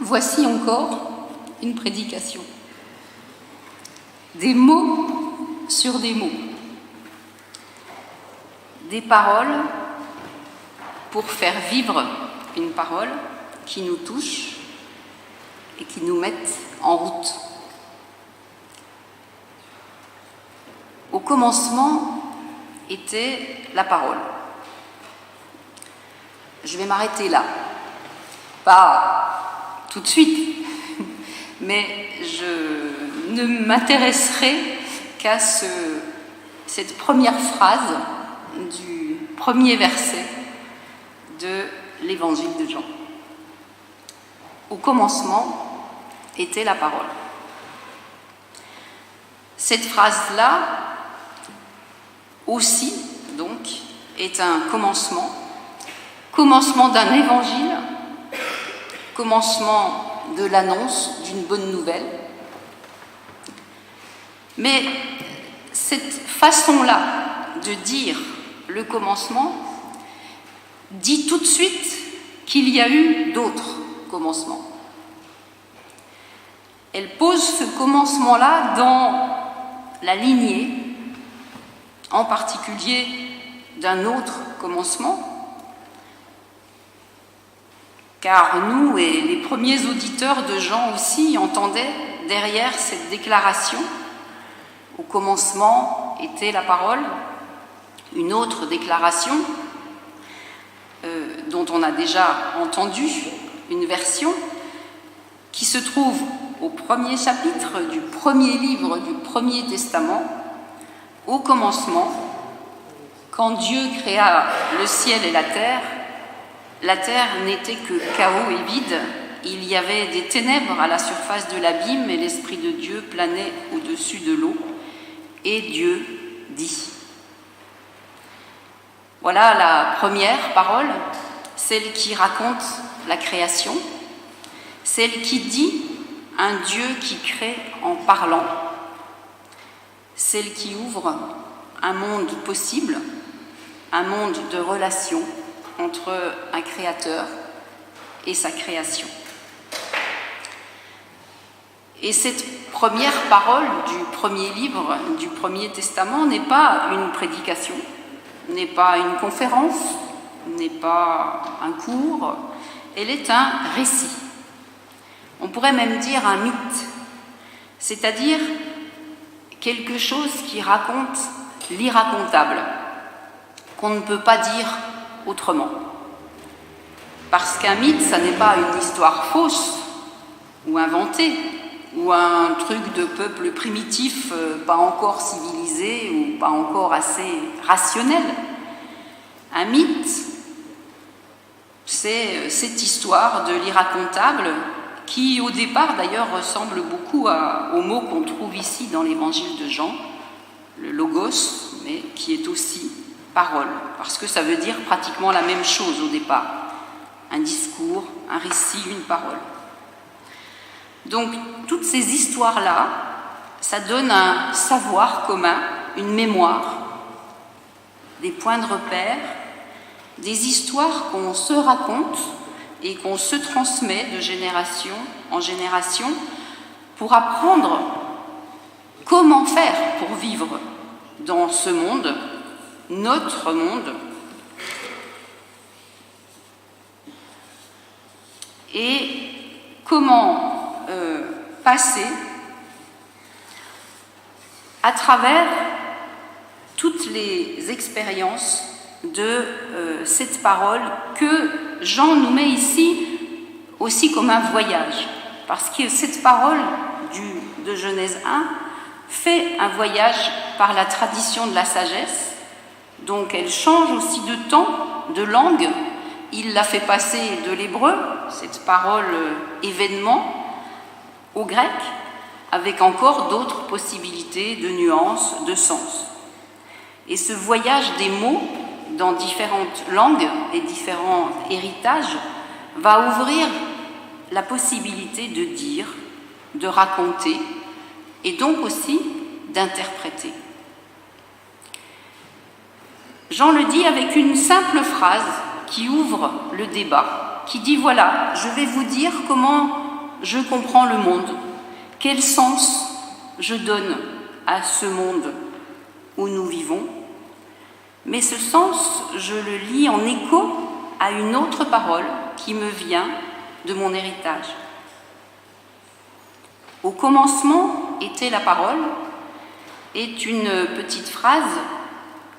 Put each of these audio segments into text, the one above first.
Voici encore une prédication. Des mots sur des mots. Des paroles pour faire vivre une parole qui nous touche et qui nous mette en route. Au commencement était la parole. Je vais m'arrêter là. Pas tout de suite, mais je ne m'intéresserai qu'à cette première phrase du premier verset de l'Évangile de Jean. Au commencement était la parole. Cette phrase-là aussi, donc, est un commencement d'un évangile, commencement de l'annonce d'une bonne nouvelle. Mais cette façon-là de dire le commencement dit tout de suite qu'il y a eu d'autres commencements. Elle pose ce commencement-là dans la lignée, en particulier d'un autre commencement, car nous et les premiers auditeurs de Jean aussi entendaient derrière cette déclaration « Au commencement était la parole », une autre déclaration dont on a déjà entendu une version qui se trouve au premier chapitre du premier livre du Premier Testament. Au commencement, quand Dieu créa le ciel et la terre n'était que chaos et vide. Il y avait des ténèbres à la surface de l'abîme et l'Esprit de Dieu planait au-dessus de l'eau. Et Dieu dit. Voilà la première parole, celle qui raconte la création, celle qui dit un Dieu qui crée en parlant, celle qui ouvre un monde possible, un monde de relations entre un créateur et sa création. Et cette première parole du premier livre du Premier Testament n'est pas une prédication, n'est pas une conférence, n'est pas un cours, elle est un récit. On pourrait même dire un mythe, c'est-à-dire quelque chose qui raconte l'irracontable, qu'on ne peut pas dire autrement. Parce qu'un mythe, ça n'est pas une histoire fausse ou inventée, ou un truc de peuple primitif pas encore civilisé ou pas encore assez rationnel. Un mythe, c'est cette histoire de l'irracontable qui, au départ, d'ailleurs, ressemble beaucoup au mot qu'on trouve ici dans l'Évangile de Jean, le logos, mais qui est aussi parole, parce que ça veut dire pratiquement la même chose au départ. Un discours, un récit, une parole. Donc, toutes ces histoires-là, ça donne un savoir commun, une mémoire, des points de repère, des histoires qu'on se raconte et qu'on se transmet de génération en génération pour apprendre comment faire pour vivre dans ce monde, notre monde, et comment passer à travers toutes les expériences de cette parole que Jean nous met ici aussi comme un voyage, parce que cette parole de Genèse 1 fait un voyage par la tradition de la sagesse, donc elle change aussi de temps, de langue. Il l'a fait passer de l'hébreu, cette parole événement, au grec, avec encore d'autres possibilités de nuances, de sens. Et ce voyage des mots dans différentes langues et différents héritages va ouvrir la possibilité de dire, de raconter et donc aussi d'interpréter. Jean le dit avec une simple phrase qui ouvre le débat, qui dit « Voilà, je vais vous dire comment je comprends le monde, quel sens je donne à ce monde où nous vivons, mais ce sens, je le lis en écho à une autre parole qui me vient de mon héritage. Au commencement était la parole est une petite phrase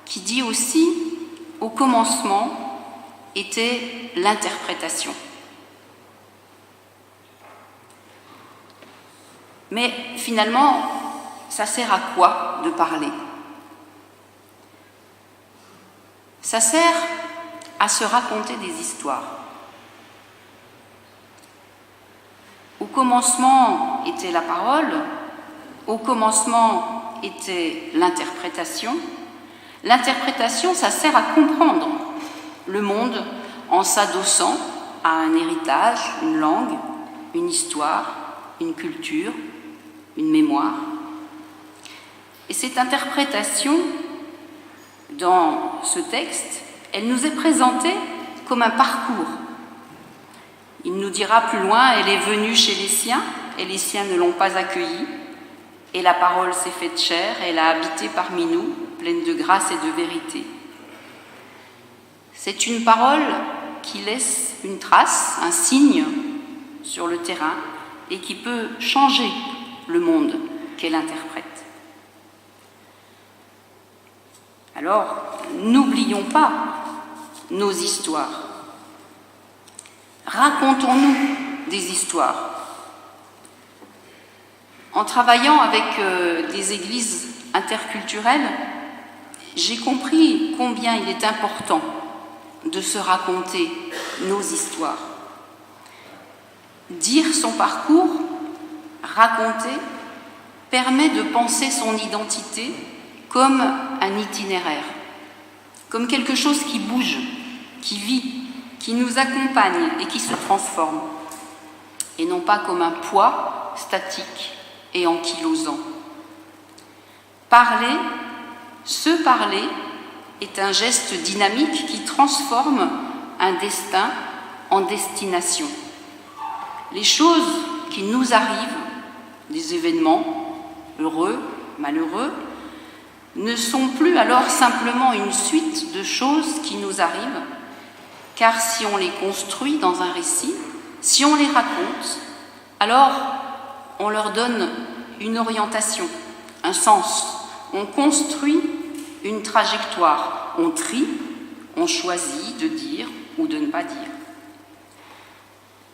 qui dit aussi au commencement était l'interprétation. Mais finalement, ça sert à quoi de parler? Ça sert à se raconter des histoires. Au commencement était la parole, au commencement était l'interprétation. L'interprétation, ça sert à comprendre le monde en s'adossant à un héritage, une langue, une histoire, une culture, une mémoire. Et cette interprétation, dans ce texte, elle nous est présentée comme un parcours. Il nous dira plus loin, elle est venue chez les siens, et les siens ne l'ont pas accueillie, et la parole s'est faite chair, elle a habité parmi nous, pleine de grâce et de vérité. C'est une parole qui laisse une trace, un signe sur le terrain, et qui peut changer le monde qu'elle interprète. Alors, n'oublions pas nos histoires. Racontons-nous des histoires. En travaillant avec des églises interculturelles, j'ai compris combien il est important de se raconter nos histoires. Dire son parcours, raconter, permet de penser son identité comme un itinéraire, comme quelque chose qui bouge, qui vit, qui nous accompagne et qui se transforme, et non pas comme un poids statique et ankylosant. Parler, se parler, est un geste dynamique qui transforme un destin en destination. Les choses qui nous arrivent, des événements heureux, malheureux, ne sont plus alors simplement une suite de choses qui nous arrivent, car si on les construit dans un récit, si on les raconte, alors on leur donne une orientation, un sens, on construit une trajectoire, on trie, on choisit de dire ou de ne pas dire.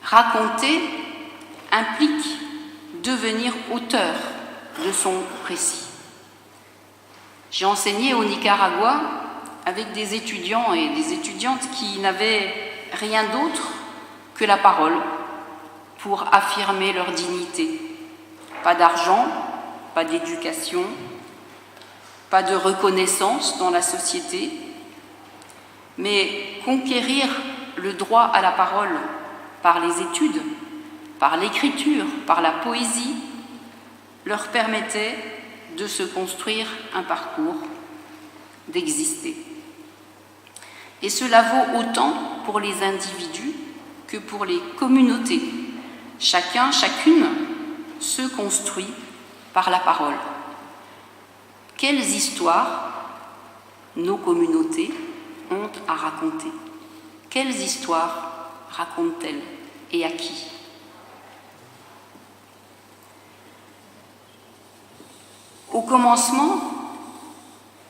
Raconter implique devenir auteur de son récit. J'ai enseigné au Nicaragua avec des étudiants et des étudiantes qui n'avaient rien d'autre que la parole pour affirmer leur dignité. Pas d'argent, pas d'éducation, pas de reconnaissance dans la société, mais conquérir le droit à la parole par les études, par l'écriture, par la poésie, leur permettait de se construire un parcours, d'exister. Et cela vaut autant pour les individus que pour les communautés. Chacun, chacune se construit par la parole. Quelles histoires nos communautés ont à raconter? Quelles histoires racontent-elles et à qui? Au commencement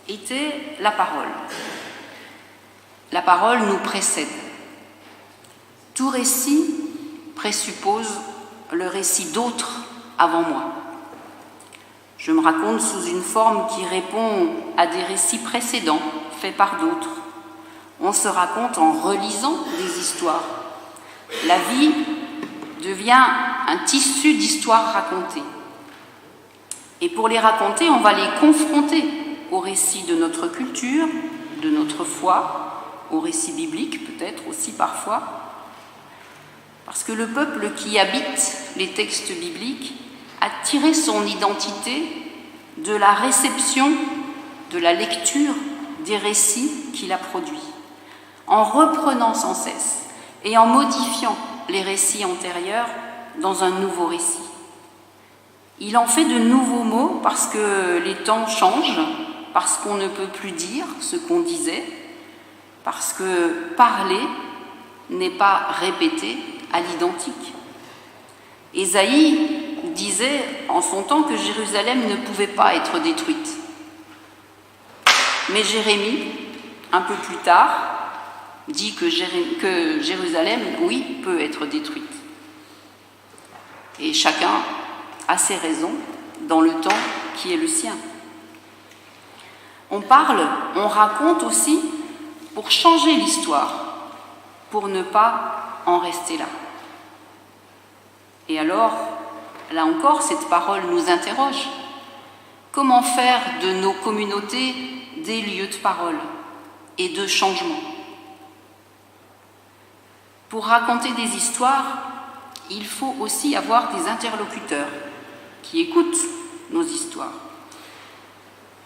était la parole. La parole nous précède. Tout récit présuppose le récit d'autres avant moi. Je me raconte sous une forme qui répond à des récits précédents faits par d'autres. On se raconte en relisant des histoires. La vie devient un tissu d'histoires racontées. Et pour les raconter, on va les confronter aux récits de notre culture, de notre foi, aux récits bibliques peut-être aussi parfois. Parce que le peuple qui habite les textes bibliques a tiré son identité de la réception, de la lecture des récits qu'il a produits, en reprenant sans cesse et en modifiant les récits antérieurs dans un nouveau récit. Il en fait de nouveaux mots parce que les temps changent, parce qu'on ne peut plus dire ce qu'on disait, parce que parler n'est pas répéter à l'identique. Ésaïe disait en son temps que Jérusalem ne pouvait pas être détruite. Mais Jérémie, un peu plus tard, dit que Jérusalem, oui, peut être détruite. Et chacun a ses raisons dans le temps qui est le sien. On parle, on raconte aussi pour changer l'histoire, pour ne pas en rester là. Et alors, là encore, cette parole nous interroge. Comment faire de nos communautés des lieux de parole et de changement? Pour raconter des histoires, il faut aussi avoir des interlocuteurs qui écoutent nos histoires.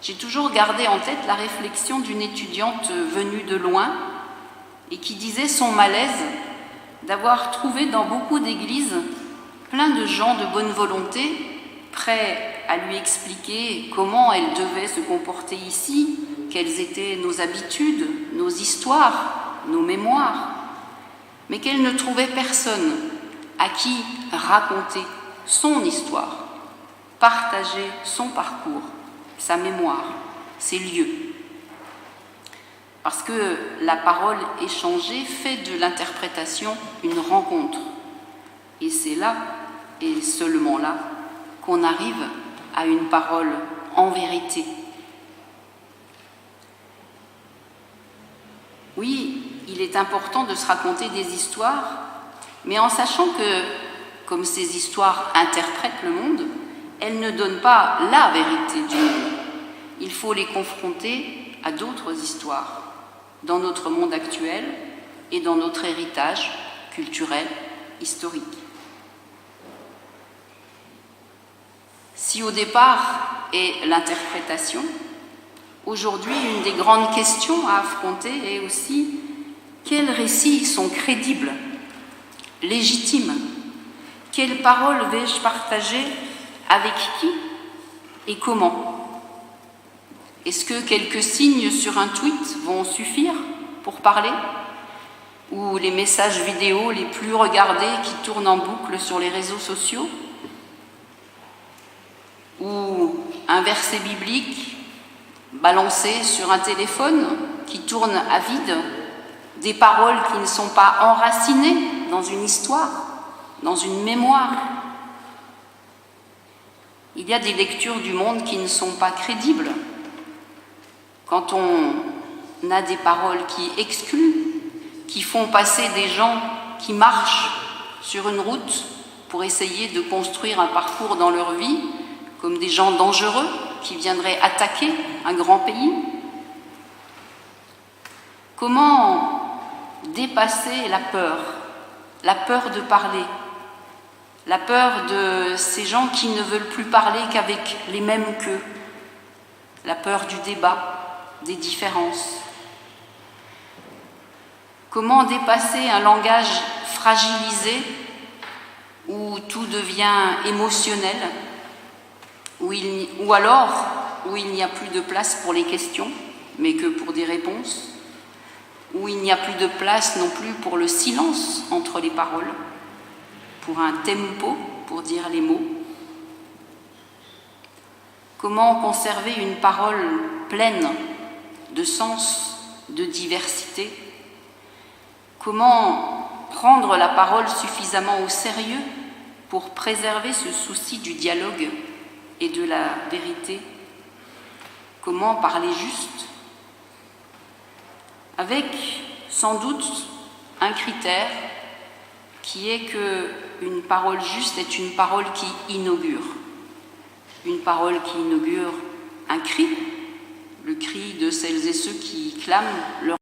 J'ai toujours gardé en tête la réflexion d'une étudiante venue de loin et qui disait son malaise d'avoir trouvé dans beaucoup d'églises plein de gens de bonne volonté, prêts à lui expliquer comment elle devait se comporter ici, quelles étaient nos habitudes, nos histoires, nos mémoires, mais qu'elle ne trouvait personne à qui raconter son histoire, partager son parcours, sa mémoire, ses lieux. Parce que la parole échangée fait de l'interprétation une rencontre. Et c'est là, et seulement là, qu'on arrive à une parole en vérité. Oui, il est important de se raconter des histoires, mais en sachant que, comme ces histoires interprètent le monde, elles ne donnent pas la vérité du monde. Il faut les confronter à d'autres histoires, dans notre monde actuel et dans notre héritage culturel, historique. Si au départ est l'interprétation, aujourd'hui, une des grandes questions à affronter est aussi quels récits sont crédibles, légitimes? Quelles paroles vais-je partager? Avec qui et comment? Est-ce que quelques signes sur un tweet vont suffire pour parler? Ou les messages vidéo les plus regardés qui tournent en boucle sur les réseaux sociaux? Ou un verset biblique balancé sur un téléphone qui tourne à vide? Des paroles qui ne sont pas enracinées dans une histoire, dans une mémoire? Il y a des lectures du monde qui ne sont pas crédibles. Quand on a des paroles qui excluent, qui font passer des gens qui marchent sur une route pour essayer de construire un parcours dans leur vie, comme des gens dangereux qui viendraient attaquer un grand pays. Comment dépasser la peur de parler, la peur de ces gens qui ne veulent plus parler qu'avec les mêmes qu'eux, la peur du débat, des différences. Comment dépasser un langage fragilisé où tout devient émotionnel, où il n'y a plus de place pour les questions, mais que pour des réponses, où il n'y a plus de place non plus pour le silence entre les paroles, pour un tempo, pour dire les mots. Comment conserver une parole pleine de sens, de diversité? Comment prendre la parole suffisamment au sérieux pour préserver ce souci du dialogue et de la vérité? Comment parler juste? Avec sans doute un critère qui est qu'une parole juste est une parole qui inaugure. Une parole qui inaugure un cri, le cri de celles et ceux qui clament leur